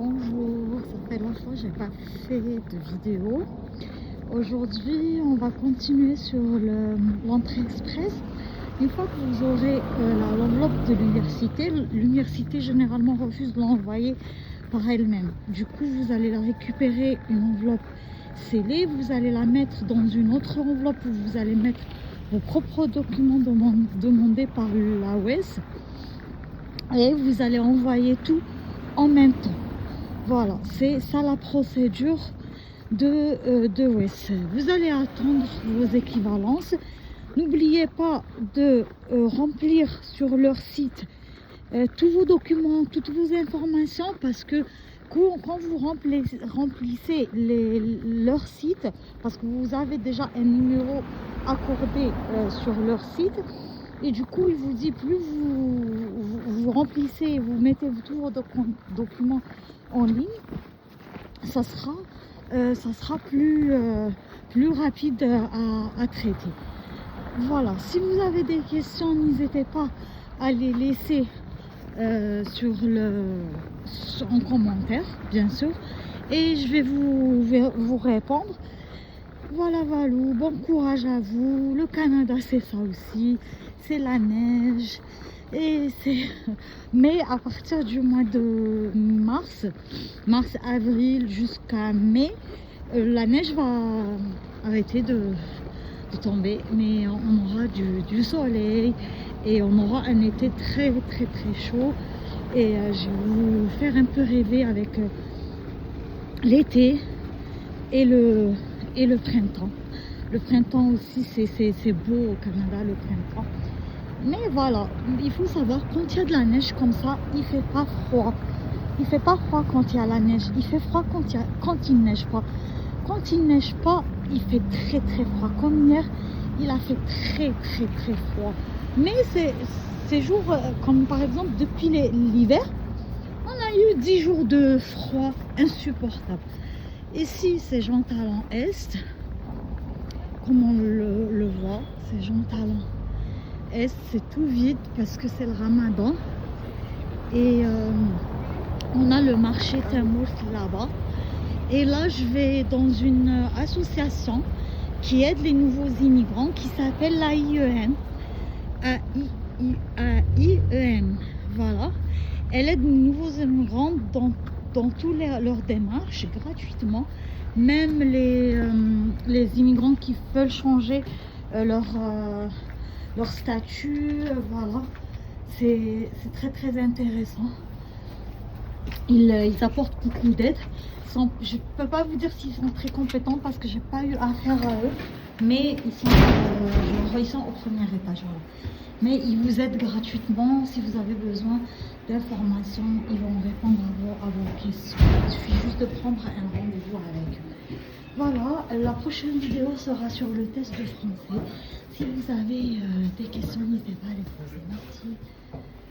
Bonjour, ça fait longtemps que j'ai pas fait de vidéo. Aujourd'hui, on va continuer sur l'entrée express. Une fois que vous aurez l'enveloppe de l'université généralement refuse de l'envoyer par elle-même. Du coup, vous allez la récupérer, une enveloppe scellée, vous allez la mettre dans une autre enveloppe où vous allez mettre vos propres documents demandés par la WES et vous allez envoyer tout en même temps. Voilà, c'est ça la procédure de WES. Vous allez attendre vos équivalences. N'oubliez pas de remplir sur leur site tous vos documents, toutes vos informations, parce que quand vous remplissez leur site, parce que vous avez déjà un numéro accordé sur leur site, et du coup il vous dit plus vous remplissez, vous mettez tous vos documents en ligne, ça sera plus rapide à traiter. Voilà, si vous avez des questions, n'hésitez pas à les laisser en commentaire, bien sûr, et je vais vous répondre. Voilà, Valou, bon courage à vous. Le Canada, c'est ça aussi, c'est la neige. Mais à partir du mois de mars, avril jusqu'à mai, la neige va arrêter de tomber, mais on aura du soleil et on aura un été très chaud. Et je vais vous faire un peu rêver avec l'été et le printemps. Le printemps aussi, c'est beau au Canada, le printemps. Mais voilà, il faut savoir, quand il y a de la neige comme ça, il fait pas froid. Il fait pas froid quand il y a la neige. Il fait froid quand il neige pas. Quand il neige pas, il fait très froid. Comme hier, il a fait très froid. Mais ces jours, comme par exemple depuis l'hiver, on a eu 10 jours de froid insupportable. Ici, c'est Jean Talon Est, comme on le voit, c'est Jean Talon Est, c'est tout vide parce que c'est le Ramadan. Et on a le marché Tamouf là-bas. Et là, je vais dans une association qui aide les nouveaux immigrants, qui s'appelle l'AIEM. AIEM, voilà. Elle aide les nouveaux immigrants dans toutes leurs démarches gratuitement. Même les immigrants qui veulent changer leur statut, voilà. C'est très intéressant. Ils apportent beaucoup d'aide. Je ne peux pas vous dire s'ils sont très compétents parce que j'ai pas eu affaire à eux, mais ils sont au premier étage. Voilà. Mais ils vous aident gratuitement. Si vous avez besoin d'informations, ils vont répondre à vos questions. Il suffit juste de prendre un rendez-vous avec eux. Voilà, la prochaine vidéo sera sur le test de français. Si vous avez des questions, n'hésitez pas à les poser. Merci.